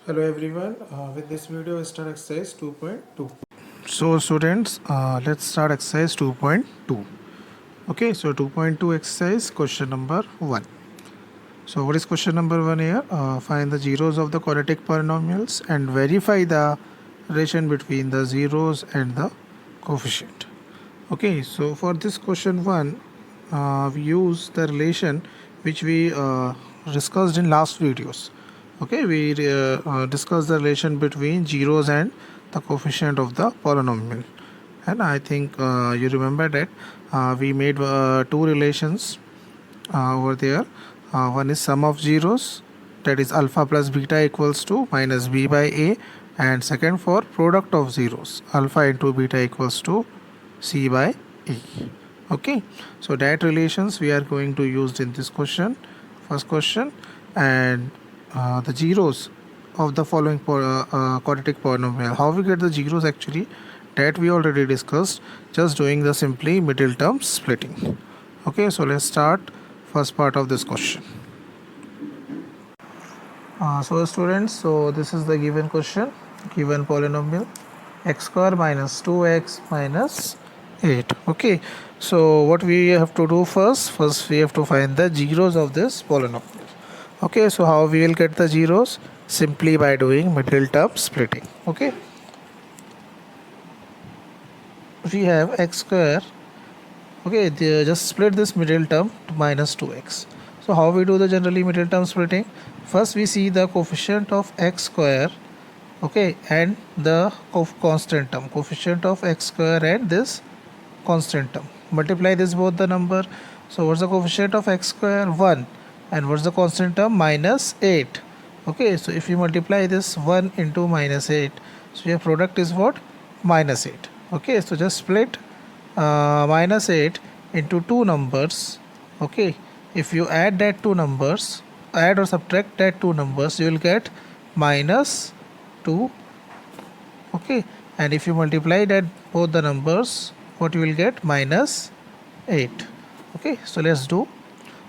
Hello everyone. With this video, we start exercise 2.2. So students, let's start exercise 2.2. Okay, so 2.2 exercise question number 1. So what is question number 1 here? Find the zeros of the quadratic polynomials and verify the relation between the zeros and the coefficient. Okay, so for this question 1, we use the relation which we discussed in last videos. Okay, we discussed the relation between zeros and the coefficient of the polynomial, and I think you remember that we made two relations over there. One is sum of zeros, that is alpha plus beta equals to minus b by a, and second for product of zeros, alpha into beta equals to c by a. Okay, so that relations we are going to use in this question, first question. And the zeros of the following quadratic polynomial, how we get the zeros actually, that we already discussed, just doing the simply middle term splitting. Okay, so let's start first part of this question. So students, so this is the given question, given polynomial x square minus 2x minus 8. Okay, so what we have to do first we have to find the zeros of this polynomial. Okay, so how we will get the zeros? Simply by doing middle term splitting. Okay, we have x square. Okay, just split this middle term to minus 2x. So how we do the generally middle term splitting? First we see the coefficient of x square, okay, and the constant term, coefficient of x square and this constant term, multiply this both the number. So what's the coefficient of x square? 1. And what's the constant term? Minus 8. Okay, so if you multiply this 1 into minus 8, so your product is what? Minus 8. Okay, so just split minus 8 into two numbers. Okay, if you add that two numbers, add or subtract that two numbers, you will get minus 2. Okay, and if you multiply that both the numbers, what you will get? Minus 8. Okay, so let's do.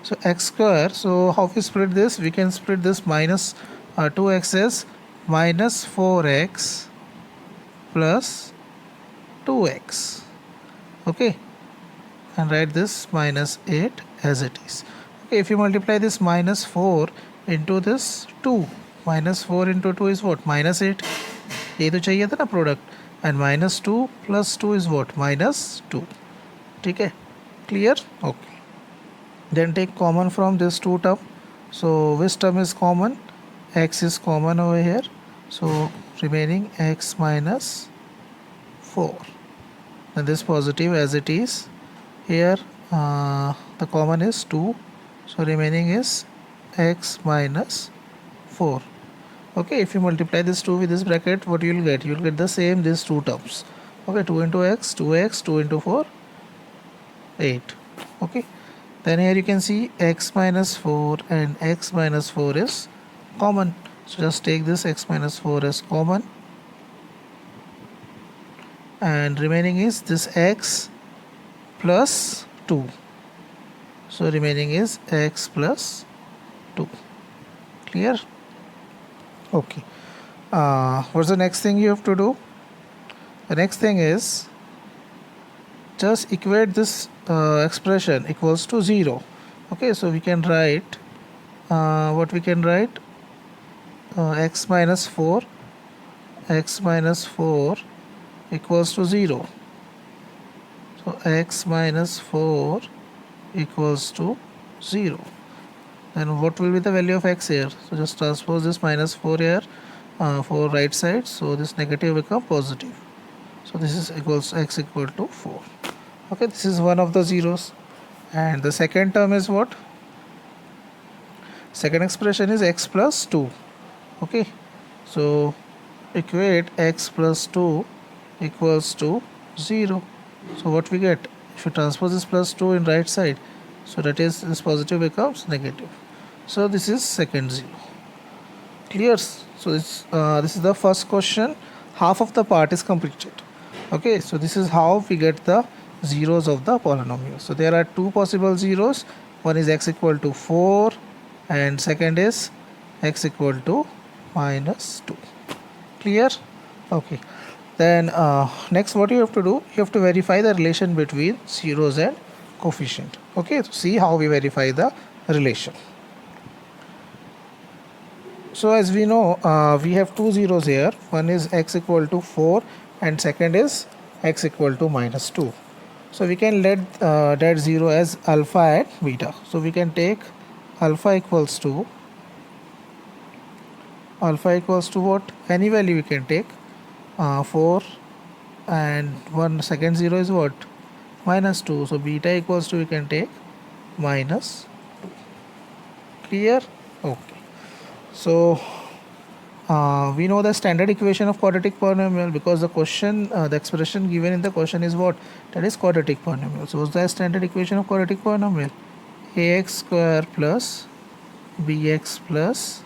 So x square, so how we split this? We can split this minus 2x as minus 4x plus 2x. Okay, and write this minus 8 as it is. Okay, if you multiply this minus 4 into this 2, minus 4 into 2 is what? Minus 8. ये तो चाहिए था ना product, and minus 2 plus 2 is what? Minus 2. ठीक है, clear? Okay, then take common from this two term. So which term is common? X is common over here, so remaining x minus 4, and this positive as it is here. The common is 2, so remaining is x minus 4. Okay, if you multiply this 2 with this bracket, what you will get? You will get the same these two terms. Okay, 2 into x, 2x, 2 into 4, 8. Okay, then here you can see x minus 4 and x minus 4 is common, so just take this x minus 4 as common, and remaining is this x plus 2, so remaining is x plus 2. Clear? Okay, what's the next thing you have to do? The next thing is just equate this expression equals to 0. Okay, so we can write what we can write? X minus 4 equals to 0. So x minus 4 equals to 0. Then what will be the value of x here? So just transpose this minus 4 here for right side, so this negative become positive. So this is equals x equal to 4. Okay, this is one of the zeros. And the second term is what? Second expression is x plus 2. Okay, so equate x plus 2 equals to 0. So what we get? If you transpose this plus 2 in right side, so that is this positive becomes negative. So this is second zero. Clear? So this is the first question. Half of the part is completed. Okay, so this is how we get the zeros of the polynomial. So there are two possible zeros. One is x equal to 4 and second is x equal to minus 2. Clear? Okay. Then next what you have to do, you have to verify the relation between zeros and coefficient. Okay, so see how we verify the relation. So as we know, we have two zeros here. One is x equal to 4 and second is x equal to minus 2. So we can let that zero as alpha and beta. So we can take alpha equals to what? Any value we can take. 4 and one second zero is what? Minus 2. So beta equals to we can take minus 2. Clear? Okay. So we know the standard equation of quadratic polynomial because the question, the expression given in the question is what? That is quadratic polynomial. So what's the standard equation of quadratic polynomial? Ax square plus bx plus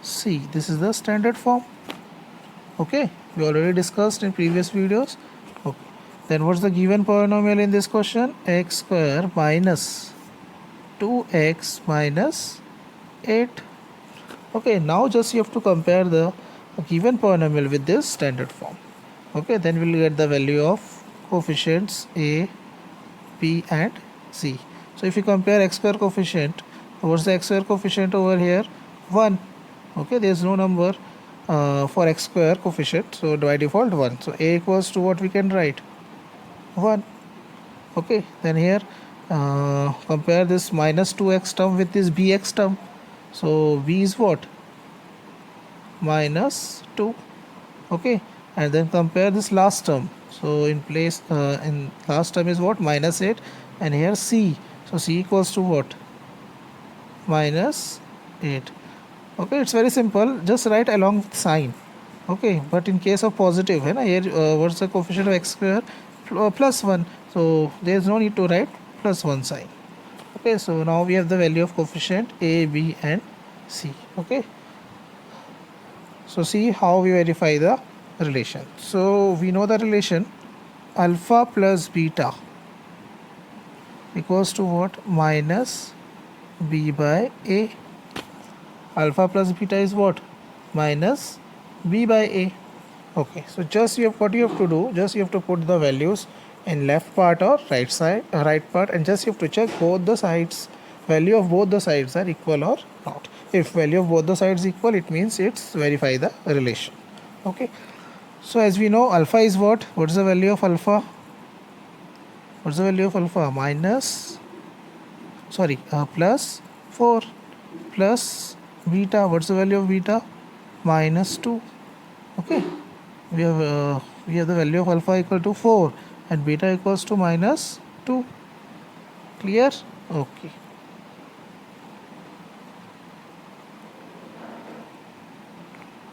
c. This is the standard form. Okay, we already discussed in previous videos. Okay. Then what's the given polynomial in this question? X square minus 2x minus 8. Okay, now just you have to compare the given polynomial with this standard form. Okay, then we'll get the value of coefficients a, b and c. So if you compare x square coefficient, what's the x square coefficient over here? 1. Okay, there is no number for x square coefficient, so by default 1. So a equals to what we can write? 1. Okay, then here compare this minus 2x term with this bx term. So b is what? Minus 2. Okay, and then compare this last term. So in place in last term is what? Minus 8, and here c. So c equals to what? Minus 8. Okay, it's very simple, just write along with sign. Okay, but in case of positive, here what's the coefficient of x square? Plus 1. So there is no need to write plus 1 sign. Okay, so now we have the value of coefficient a, b and c. Okay, so see how we verify the relation. So we know the relation alpha plus beta equals to what? Minus b by a. Alpha plus beta is what? Minus b by a. Okay, so just what you have to do, just you have to put the values in left part or right side, right part, and just you have to check both the sides, value of both the sides are equal or not. If value of both the sides equal, it means it's verify the relation. Okay, so as we know, alpha is what? What's the value of alpha? What's the value of alpha? Plus 4. Plus beta, what's the value of beta? Minus 2. Okay, we have the value of alpha equal to 4 and beta equals to minus 2. Clear? Okay.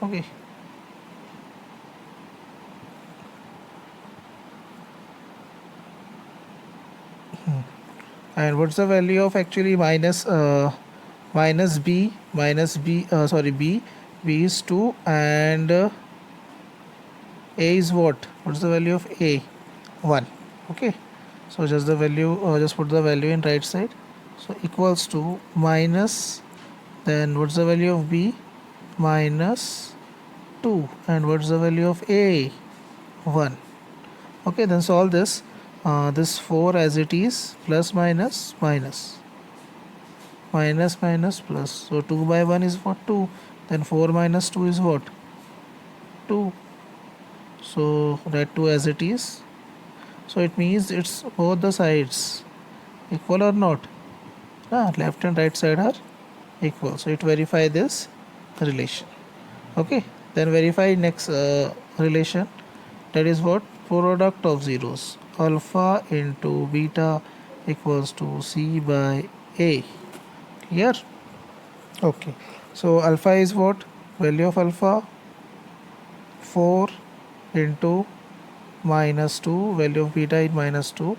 Okay. And what's the value of actually b? B is 2 and a is what? What's the value of a? 1. Okay, so just the value, just put the value in right side. So equals to minus, then what's the value of b? Minus 2. And what's the value of a? 1. Okay, then solve this. This 4 as it is, plus minus minus plus. So 2 by 1 is what? 2. Then 4 minus 2 is what? 2. So write 2 as it is. So it means it's both the sides equal or not? Left and right side are equal. So it verify this relation. Okay, then verify next relation, that is what? Product of zeros, alpha into beta equals to c by a. Here. Okay, so alpha is what? Value of alpha 4 into minus 2, value of beta is minus 2,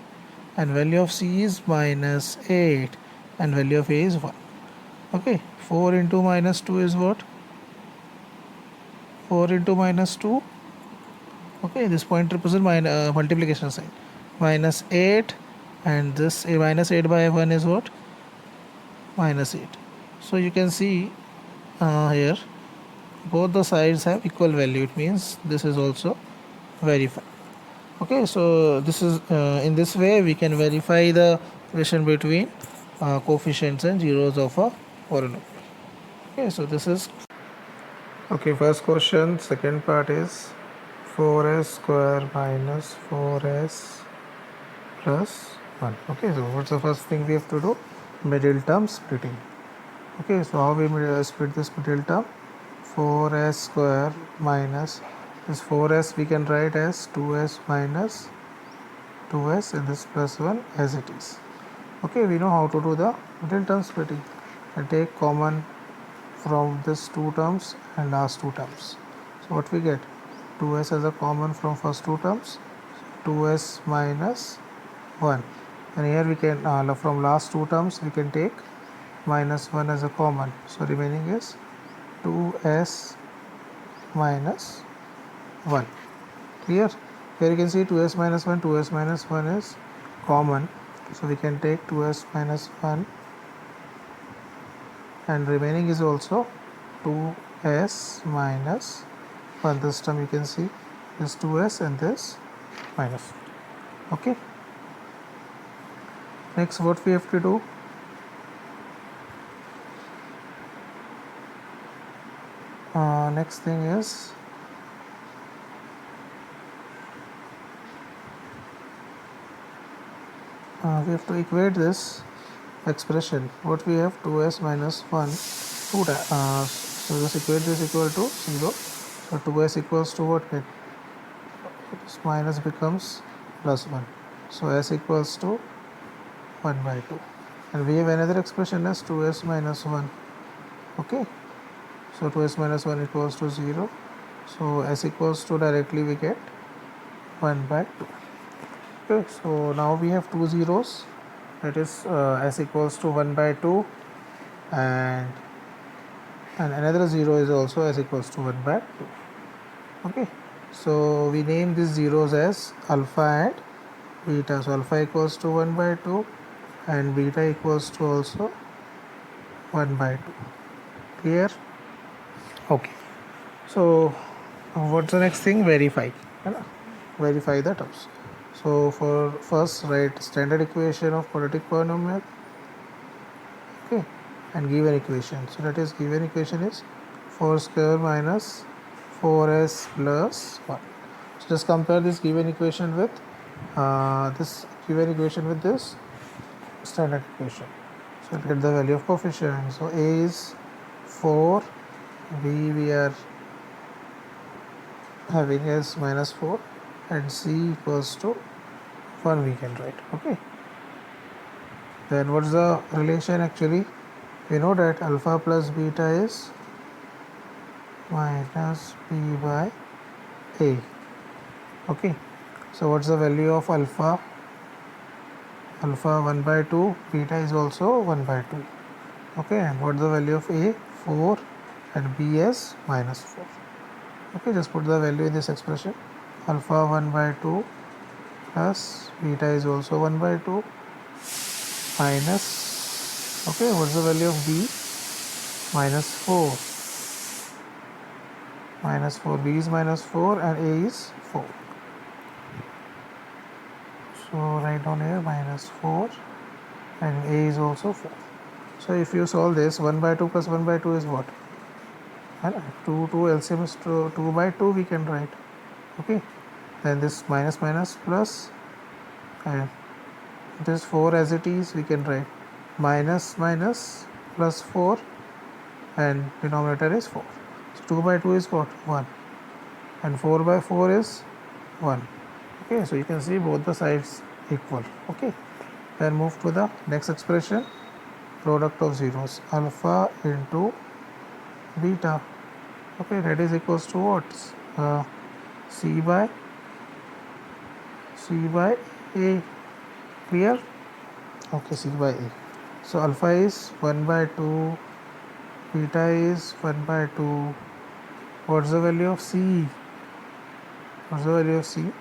and value of c is minus 8, and value of a is 1. Okay, 4 into minus 2 is what? 4 into minus 2. Okay, this point represents multiplication sign. Minus 8, and this minus 8 by 1 is what? Minus 8. So you can see here both the sides have equal value, it means this is also verified. Okay, so this is in this way we can verify the relation between coefficients and zeros of a polynomial. Okay, so this is okay. First question, second part is 4s square minus 4s plus 1. Okay, so what's the first thing we have to do? Middle term splitting. Okay, so how we split this middle term? 4s square minus this 4s we can write as 2s minus 2s and this plus 1 as it is. Okay, we know how to do the middle term splitting. I take common from this two terms and last two terms. So what we get? 2s as a common from first two terms, 2s minus 1. And here we can from last two terms we can take minus 1 as a common. So remaining is 2s minus 1. Clear? Here you can see 2s minus 1, 2s minus 1 is common. So we can take 2s minus 1 and remaining is also 2s minus 1. This term you can see this 2s and this minus 1. Okay. Next what we have to do? Next thing is we have to equate this expression. What we have? 2s minus 1 2 so just equate this equal to 0. So 2s equals to what? This minus becomes plus 1. So s equals to 1 by 2. And we have another expression as 2s minus 1. Okay. So 2s minus 1 equals to 0. So s equals to directly we get 1 by 2. Okay. So now we have two zeros. That is s equals to 1 by 2 and another 0 is also s equals to 1 by 2. Okay, so we name these zeros as alpha and beta. So alpha equals to 1 by 2 and beta equals to also 1 by 2. Clear? Okay, so what's the next thing? Verify. Verify the terms. So for first write standard equation of quadratic polynomial. Okay, and given equation. So that is given equation is 4 square minus 4s plus 1. So just compare this given equation with this standard equation. So get the value of coefficient. So a is 4, b we are having as minus 4 and c equals to 1 we can write. Okay. Then what's the relation actually? We know that alpha plus beta is minus b by a. Okay. So what's the value of alpha? Alpha 1 by 2, beta is also 1 by 2. Okay. And what's the value of a? 4 and b is minus 4. Okay. Just put the value in this expression. Alpha 1 by 2 plus beta is also 1 by 2 minus, okay, what's the value of b? Minus 4. Minus 4, b is minus 4 and a is 4. So write down here minus 4 and a is also 4. So if you solve this, 1 by 2 plus 1 by 2 is what? 2 LCM is 2 by 2 we can write. Okay. Then this minus minus plus and this 4 as it is we can write minus minus plus 4 and denominator is 4. So 2 by 2 is what? 1 and 4 by 4 is 1. Okay, so you can see both the sides equal. Okay, then move to the next expression, product of zeros, alpha into beta. Okay, that is equals to what? C by a. Clear? Okay, C by a. So alpha is 1 by 2, beta is 1 by 2. What's the value of C? What's the value of C?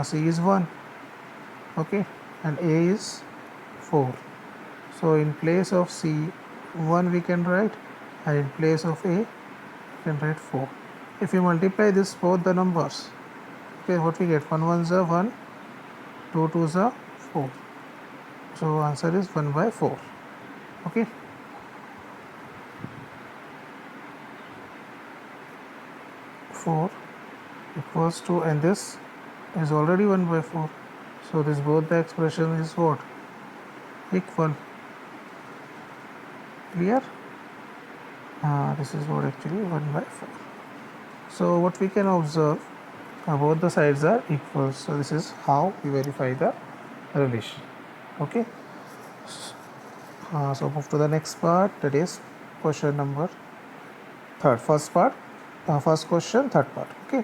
C is 1. Okay, and a is 4. So in place of C, 1 we can write, and in place of a, can write 4. If you multiply this both the numbers, okay, what we get? 1 1s are 1, 2 2s are 4. So answer is 1 by 4. Okay. Four equals to, and this is already 1 by 4. So this both the expression is what? Equal. Clear? This is what actually 1 by 4. So what we can observe, both the sides are equal. So this is how we verify the relation. Okay. So move to the next part, that is question number third. First part, first question, third part. Okay.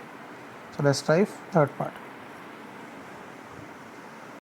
So let's try third part.